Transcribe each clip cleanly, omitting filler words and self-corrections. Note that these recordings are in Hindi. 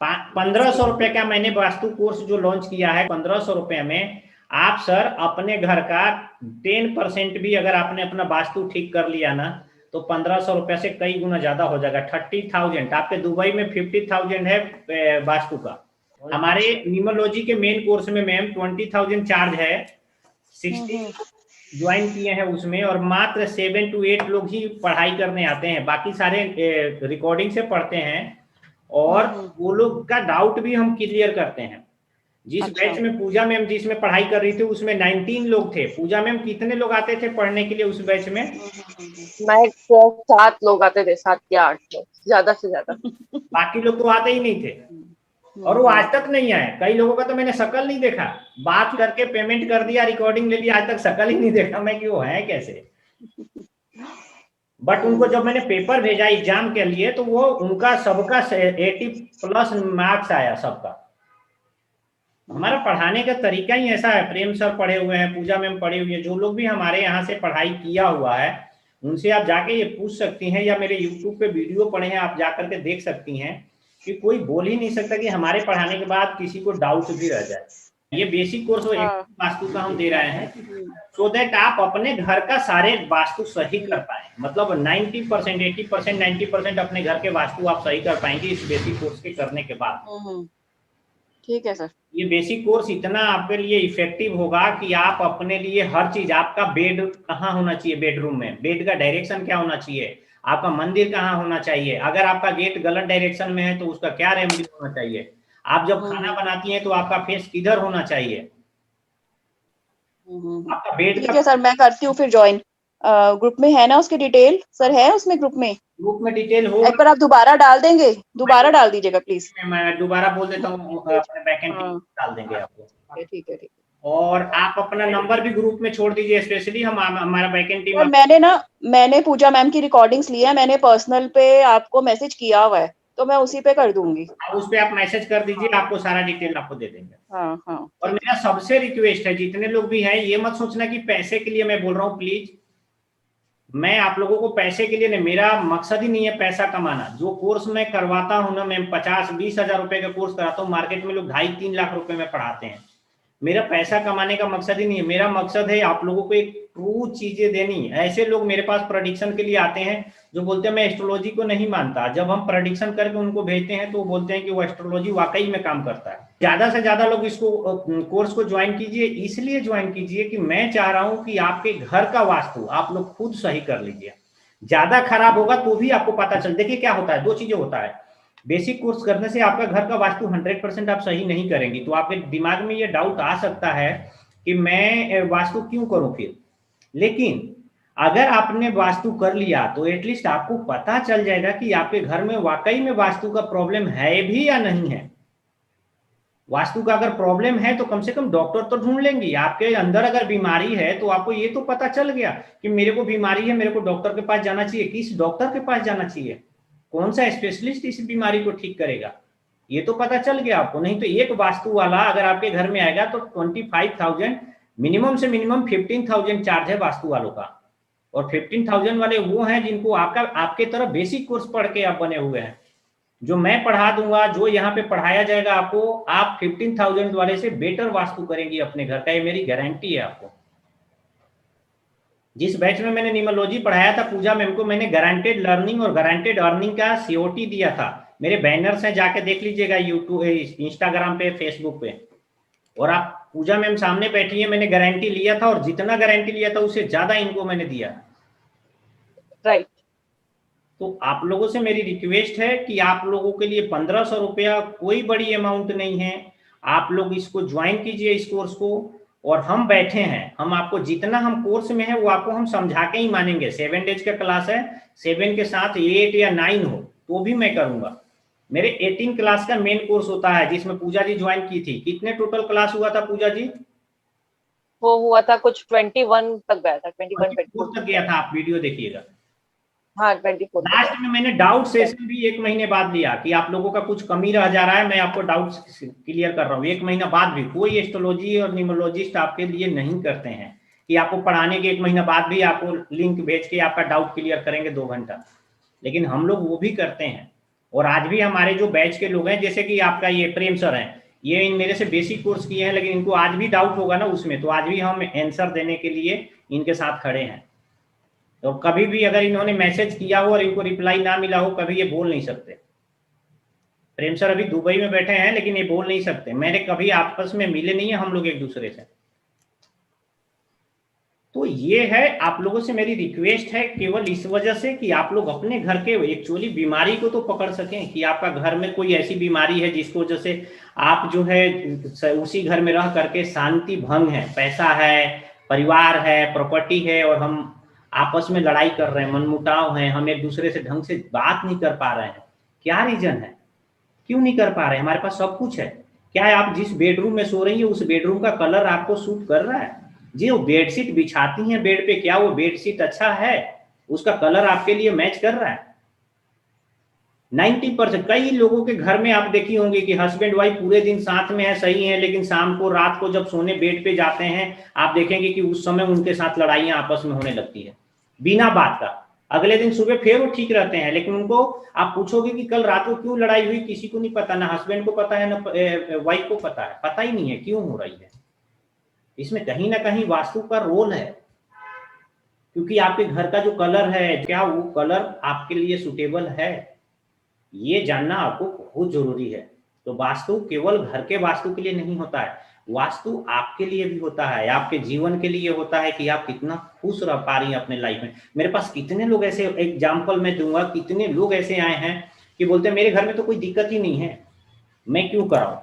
₹1500 का मैंने वास्तु कोर्स जो लॉन्च किया है, ₹1500 में आप सर अपने घर का 10% भी अगर आपने अपना वास्तु ठीक कर लिया ना, तो ₹1500 से कई गुना ज्यादा हो जाएगा। 30,000 आपके दुबई में 50,000 है वास्तु का। हमारे न्यूमरोलॉजी के मेन कोर्स में मैम 20,000 चार्ज है, 60 ज्वाइन किए हैं उसमें, और मात्र 7 to 8 लोग ही पढ़ाई करने आते हैं, बाकी सारे रिकॉर्डिंग से पढ़ते हैं, और वो लोग का डाउट भी हम क्लियर करते हैं। जिस बैच में पूजा मैम जिसमें पढ़ाई कर रही थी उसमें 19 लोग थे। पूजा मैम कितने लोग आते थे पढ़ने के लिए उस बैच में? मैं 7 लोग आते थे, 7 या 8 लोग, ज्यादा से ज्यादा। बाकी लोग तो आते ही नहीं थे, और वो आज तक नहीं आए। कई लोगों का तो मैंने शक्ल नहीं देखा, बात करके पेमेंट कर दिया, रिकॉर्डिंग ले लिया, आज तक शक्ल ही नहीं देखा मैं कि वो है कैसे। बट उनको जब मैंने पेपर भेजा एग्जाम के लिए, तो वो उनका सबका 80+ मार्क्स आया सबका। हमारा पढ़ाने का तरीका ही ऐसा है। प्रेम सर पढ़े हुए हैं, पूजा मैम पढ़े हुए हैं, जो लोग भी हमारे यहाँ से पढ़ाई किया हुआ है उनसे आप जाके ये पूछ सकती हैं, या मेरे यूट्यूब पे वीडियो पड़े हैं आप जा करके देख सकती हैं, कि कोई बोल ही नहीं सकता कि हमारे पढ़ाने के बाद किसी को डाउट भी रह जाए। ये बेसिक कोर्स वास्तु का हम दे रहे हैं, सो दैट आप अपने घर का सारे वास्तु सही कर पाए। मतलब 90%, 80%, 90% अपने घर के वास्तु आप सही कर पाएंगे इस बेसिक कोर्स के करने के बाद। ठीक है सर। ये बेसिक कोर्स इतना आपके लिए इफेक्टिव होगा कि आप अपने लिए हर चीज, आपका बेड कहाँ होना चाहिए, बेडरूम में बेड का डायरेक्शन क्या होना चाहिए, आपका मंदिर कहाँ होना चाहिए, अगर आपका गेट गलत डायरेक्शन में है तो उसका क्या रेमेडी होना चाहिए, आप जब खाना बनाती हैं तो आपका फेस किधर होना चाहिए, आपका बेड। ठीक है सर, मैं करती हूँ फिर ज्वाइन। ग्रुप में है ना उसकी डिटेल सर? है उसमें ग्रुप में डिटेल हो, एक बार आप दोबारा डाल देंगे, दोबारा डाल दीजिएगा प्लीज। मैं दोबारा बोल देता हूँ, अपने बैकएंड डाल देंगे आपको। ठीक है। और आप अपना नंबर भी ग्रुप में छोड़ दीजिए, स्पेशली हम हमारा बैकएंड टीम। और मैंने पूजा मैम की रिकॉर्डिंग्स ली है, मैंने पर्सनल पे आपको मैसेज किया हुआ है, तो मैं उसी पे कर दूंगी। उस पे आप मैसेज कर दीजिए, आपको सारा डिटेल आपको दे देंगे। हाँ। और मेरा सबसे रिक्वेस्ट है, जितने लोग भी हैं, ये मत सोचना कि पैसे के लिए मैं बोल रहा हूँ, प्लीज। मैं आप लोगों को पैसे के लिए नहीं, मेरा मकसद ही नहीं है पैसा कमाना। जो कोर्स मैं करवाता हूँ ना, मैं 50-20 हजार रुपए का कोर्स कराता हूँ, मार्केट में लोग 2.5-3 लाख रुपए में पढ़ाते हैं। मेरा पैसा कमाने का मकसद ही नहीं है, मेरा मकसद है आप लोगों को एक ट्रू चीजें देनी। ऐसे लोग मेरे पास प्रेडिक्शन के लिए आते हैं जो बोलते हैं मैं एस्ट्रोलॉजी को नहीं मानता, जब हम प्रेडिक्शन करके उनको भेजते हैं तो वो बोलते हैं कि वो एस्ट्रोलॉजी वाकई में काम करता है। ज्यादा से ज्यादा लोग इसको कोर्स को ज्वाइन कीजिए, इसलिए ज्वाइन कीजिए कि मैं चाह रहा हूं कि आपके घर का वास्तु आप लोग खुद सही कर लीजिए। ज्यादा खराब होगा तो भी आपको पता चल। देखिए क्या होता है, 2 चीजें होता है। बेसिक कोर्स करने से आपका घर का वास्तु 100% आप सही नहीं करेंगी, तो आपके दिमाग में ये डाउट आ सकता है कि मैं वास्तु क्यों करूं फिर। लेकिन अगर आपने वास्तु कर लिया तो एटलीस्ट आपको पता चल जाएगा कि आपके घर में वाकई में वास्तु का प्रॉब्लम है भी या नहीं है। वास्तु का अगर प्रॉब्लम है तो कम से कम डॉक्टर तो ढूंढ लेंगी। आपके अंदर अगर बीमारी है तो आपको ये तो पता चल गया कि मेरे को बीमारी है, मेरे को डॉक्टर के पास जाना चाहिए। किस डॉक्टर के पास जाना चाहिए, कौन सा स्पेशलिस्ट इस बीमारी को ठीक करेगा, ये तो पता चल गया आपको। नहीं तो एक वास्तु वाला अगर आपके घर में आएगा तो 25,000 मिनिमम से मिनिमम 15,000 चार्ज है वास्तु वालों का। और 15,000 वाले वो हैं जिनको आपके तरफ बेसिक कोर्स पढ़ के आप बने हुए हैं। जो मैं पढ़ा दूंगा, जो यहाँ पे पढ़ाया जाएगा आपको, आप 15,000 वाले से बेटर वास्तु करेंगी अपने घर का, ये मेरी गारंटी है आपको। जिस बैच में मैंने न्यूमरोलॉजी पढ़ाया था पूजा मैम को, मैंने गारंटेड लर्निंग और गारंटेड अर्निंग का सीओटी दिया था। मेरे बैनर्स हैं, जाके देख लीजिएगा यूट्यूब, इंस्टाग्राम पे, फेसबुक पे। और आप पूजा मैम सामने बैठी है, मैंने गारंटी लिया था, और जितना गारंटी लिया था उससे ज्यादा इनको मैंने दिया। राइट। तो आप लोगों से मेरी रिक्वेस्ट है कि आप लोगों के लिए 1,500 रुपया कोई बड़ी अमाउंट नहीं है। आप लोग इसको ज्वाइन कीजिए, इस कोर्स को। और हम बैठे हैं, हम आपको जितना हम कोर्स में है वो आपको हम समझा के ही मानेंगे। 7 डेज का क्लास है, 7 के साथ 8 या 9 हो तो भी मैं करूंगा। मेरे 18 क्लास का मेन कोर्स होता है जिसमें पूजा जी ज्वाइन की थी। कितने टोटल क्लास हुआ था पूजा जी? वो हुआ था कुछ 21 तक गया था, 21 तक गया था। आप वीडियो देखिएगा। हाँ, 24 लास्ट में मैंने डाउट सेशन भी 1 महीने बाद लिया कि आप लोगों का कुछ कमी रह जा रहा है, मैं आपको डाउट क्लियर कर रहा हूँ। 1 महीना बाद भी कोई एस्ट्रोलॉजी और न्यूमरोलॉजिस्ट आपके लिए नहीं करते हैं कि आपको पढ़ाने के 1 महीना बाद भी आपको लिंक भेज के आपका डाउट क्लियर करेंगे 2 घंटा। लेकिन हम लोग वो भी करते हैं। और आज भी हमारे जो बैच के लोग हैं, जैसे कि आपका ये प्रेम सर हैं, ये इन मेरे से बेसिक कोर्स किए हैं, लेकिन इनको आज भी डाउट होगा ना उसमें, तो आज भी हम आंसर देने के लिए इनके साथ खड़े हैं। तो कभी भी अगर इन्होंने मैसेज किया हो और इनको रिप्लाई ना मिला हो, कभी ये बोल नहीं सकते। प्रेम सर अभी दुबई में बैठे हैं, लेकिन ये बोल नहीं सकते, मैंने कभी आपस में मिले नहीं है हम लोग एक दूसरे से। तो ये है, आप लोगों से मेरी रिक्वेस्ट है केवल इस वजह से कि आप लोग अपने घर के एक्चुअली बीमारी को तो पकड़ सकें, कि आपका घर में कोई ऐसी बीमारी है जिसको वजह से आप जो है उसी घर में रह करके शांति भंग है, पैसा है, परिवार है, प्रॉपर्टी है, और हम आपस में लड़ाई कर रहे हैं, मनमुटाव है, हम एक दूसरे से ढंग से बात नहीं कर पा रहे हैं। क्या रीजन है, क्यों नहीं कर पा रहे हैं? हमारे पास सब कुछ है। क्या है, आप जिस बेडरूम में सो रही है उस बेडरूम का कलर आपको सूट कर रहा है? जो बेडशीट बिछाती हैं बेड पे, क्या वो बेडशीट अच्छा है? उसका कलर आपके लिए मैच कर रहा है? 90% कई लोगों के घर में आप देखी होंगे कि हस्बैंड वाइफ पूरे दिन साथ में है, सही है, लेकिन शाम को रात को जब सोने बेड पे जाते हैं, आप देखेंगे कि उस समय उनके साथ लड़ाइयां आपस में होने लगती है बिना बात का। अगले दिन सुबह फिर वो ठीक रहते हैं, लेकिन उनको आप पूछोगे कि कल रात को क्यों लड़ाई हुई, किसी को नहीं पता, ना हस्बैंड को पता है ना वाइफ को पता है, पता ही नहीं है क्यों हो रही है। इसमें कहीं ना कहीं वास्तु का रोल है, क्योंकि आपके घर का जो कलर है, क्या वो कलर आपके लिए सुटेबल है, ये जानना आपको बहुत जरूरी है। तो वास्तु केवल घर के वास्तु के लिए नहीं होता है, वास्तु आपके लिए भी होता है, आपके जीवन के लिए होता है कि आप कितना खुश रह पा रही हैं अपने लाइफ में। मेरे पास कितने लोग ऐसे, एग्जाम्पल मैं दूंगा, कितने लोग ऐसे आए हैं कि बोलते हैं मेरे घर में तो कोई दिक्कत ही नहीं है, मैं क्यों कराऊं।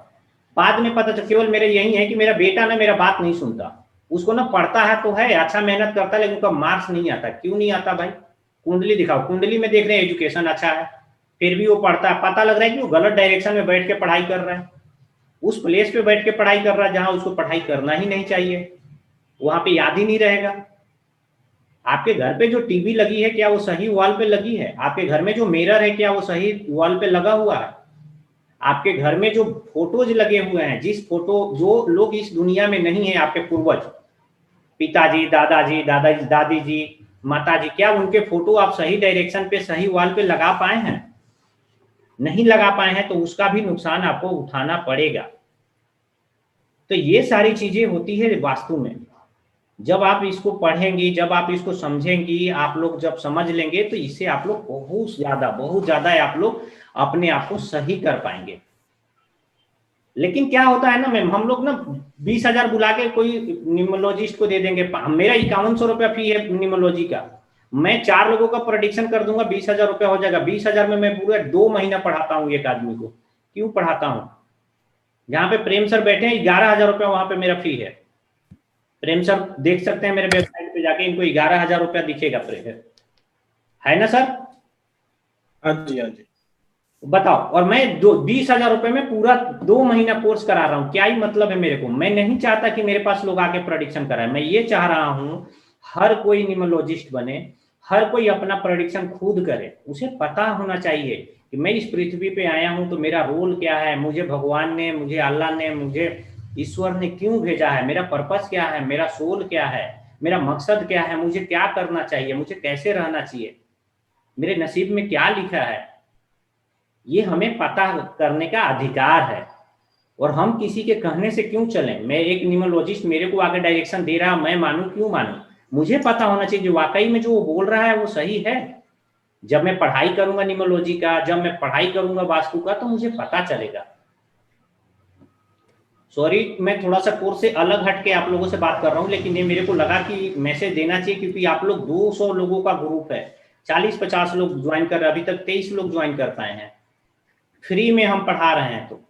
बाद में पता चला केवल मेरे यही है कि मेरा बेटा ना मेरा बात नहीं सुनता, उसको ना पढ़ता है तो है, अच्छा मेहनत करता है, लेकिन उसका मार्क्स नहीं आता। क्यों नहीं आता भाई? कुंडली दिखाओ, कुंडली में देख रहे हैं एजुकेशन अच्छा है, फिर भी वो पढ़ता है, पता लग रहा है कि वो गलत डायरेक्शन में बैठ के पढ़ाई कर रहा है, उस प्लेस पे बैठ के पढ़ाई कर रहा है जहां उसको पढ़ाई करना ही नहीं चाहिए, वहां पे याद ही नहीं रहेगा। आपके घर पे जो टीवी लगी है, क्या वो सही वॉल पे लगी है? आपके घर में जो मिरर है, क्या वो सही वॉल पे लगा हुआ है? आपके घर में जो फोटोज लगे हुए हैं, जिस फोटो, जो लोग इस दुनिया में नहीं है, आपके पूर्वज, पिताजी, दादाजी, दादाजी, दादी जी, माता जी, क्या उनके फोटो आप सही डायरेक्शन पे, सही वॉल पे लगा पाए हैं? नहीं लगा पाए हैं, तो उसका भी नुकसान आपको उठाना पड़ेगा। तो ये सारी चीजें होती है वास्तु में। जब आप इसको पढ़ेंगी, जब आप इसको समझेंगी, आप लोग जब समझ लेंगे, तो इससे आप लोग बहुत ज्यादा आप लोग अपने आप को सही कर पाएंगे। लेकिन क्या होता है ना मैम, हम लोग ना 20,000 बुला के कोई न्यूमरोलॉजिस्ट को दे देंगे। मेरा 5100 रुपया फी है न्यूमरोलॉजी का, मैं 4 लोगों का प्रोडिक्शन कर दूंगा, 20,000 रुपया हो जाएगा। 20,000 में मैं पूरा 2 महीना पढ़ाता हूँ एक आदमी को। क्यों पढ़ाता हूँ? जहाँ पे प्रेम सर बैठे हैं, 11,000 रुपया वहां पे मेरा फी है। प्रेम सर देख सकते हैं मेरे वेबसाइट पे जाके, इनको 11,000 रुपया दिखेगा, है ना सर? हाँ जी, हाँ जी। बताओ, और मैं 20,000 रुपए में पूरा 2 महीना कोर्स करा रहा हूँ। क्या ही मतलब है मेरे को? मैं नहीं चाहता कि मेरे पास लोग आके प्रेडिक्शन कराए, मैं ये चाह रहा हूँ हर कोई न्यूमरोलॉजिस्ट बने, हर कोई अपना प्रेडिक्शन खुद करे। उसे पता होना चाहिए कि मैं इस पृथ्वी पे आया हूँ तो मेरा रोल क्या है, मुझे भगवान ने, मुझे अल्लाह ने, मुझे ईश्वर ने क्यों भेजा है, मेरा पर्पस क्या है, मेरा सोल क्या है, मेरा मकसद क्या है, मुझे क्या करना चाहिए, मुझे कैसे रहना चाहिए, मेरे नसीब में क्या लिखा है, ये हमें पता करने का अधिकार है। और हम किसी के कहने से क्यों चलें? मैं एक न्यूमरोलॉजिस्ट मेरे को आगे डायरेक्शन दे रहा, मैं मानूं क्यों मानूं? मुझे पता होना चाहिए जो वाकई में जो वो बोल रहा है वो सही है। जब मैं पढ़ाई करूंगा न्यूमरोलॉजी का, जब मैं पढ़ाई करूंगा वास्तु का, तो मुझे पता चलेगा। सॉरी, मैं थोड़ा सा कोर्स से अलग हट के आप लोगों से बात कर रहा हूँ, लेकिन ये मेरे को लगा कि मैसेज देना चाहिए, क्योंकि आप लोग 200 लोगों का ग्रुप है, 40-50 लोग ज्वाइन कर रहे हैं, अभी तक 23 लोग ज्वाइन कर पाए हैं। फ्री में हम पढ़ा रहे हैं तो,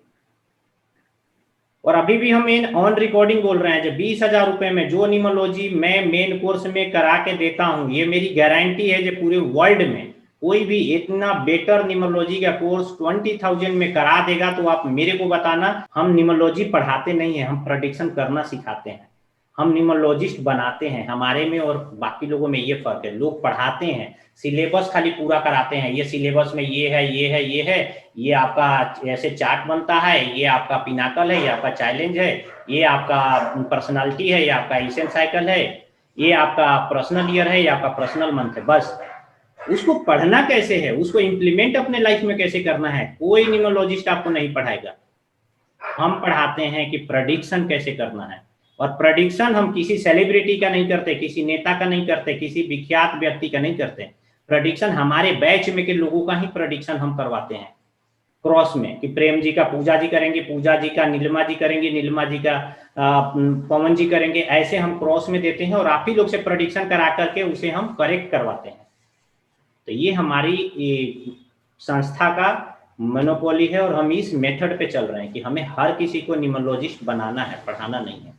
और अभी भी हम ऑन रिकॉर्डिंग बोल रहे हैं, जो 20,000 रुपए में जो न्यूमरोलॉजी मैं मेन कोर्स में करा के देता हूं, ये मेरी गारंटी है जो पूरे वर्ल्ड में कोई भी इतना बेटर न्यूमरोलॉजी का कोर्स 20,000 में करा देगा तो आप मेरे को बताना। हम न्यूमरोलॉजी पढ़ाते नहीं है, हम प्रेडिक्शन करना सिखाते हैं, हम न्यूमरोलॉजिस्ट बनाते हैं। हमारे में और बाकी लोगों में ये फर्क है, लोग पढ़ाते हैं, सिलेबस खाली पूरा कराते हैं, ये सिलेबस में ये है, ये है, ये है, ये आपका ऐसे चार्ट बनता है, ये आपका पिनाकल है, ये आपका चैलेंज है, ये आपका पर्सनालिटी है, ये आपका एशियन साइकिल है, ये आपका पर्सनल ईयर है, ये आपका पर्सनल मंथ है। बस उसको पढ़ना कैसे है, उसको इम्प्लीमेंट अपने लाइफ में कैसे करना है, कोई न्यूमरोलॉजिस्ट आपको नहीं पढ़ाएगा। हम पढ़ाते हैं कि प्रेडिक्शन कैसे करना है, और प्रेडिक्शन हम किसी सेलिब्रिटी का नहीं करते, किसी नेता का नहीं करते, किसी विख्यात व्यक्ति का नहीं करते। प्रेडिक्शन हमारे बैच में के लोगों का ही प्रेडिक्शन हम करवाते हैं क्रॉस में, कि प्रेम जी का पूजा जी करेंगे, पूजा जी का नीलिमा जी करेंगे, नीलिमा जी का पवन जी करेंगे, ऐसे हम क्रॉस में देते हैं और आप ही लोग से प्रेडिक्शन करा करके उसे हम करेक्ट करवाते हैं। तो ये हमारी संस्था का मोनोपोली है और हम इस मेथड पे चल रहे हैं कि हमें हर किसी को न्यूमरोलॉजिस्ट बनाना है, पढ़ाना नहीं है।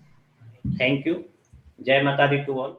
Thank you. जय माता दी टू ऑल।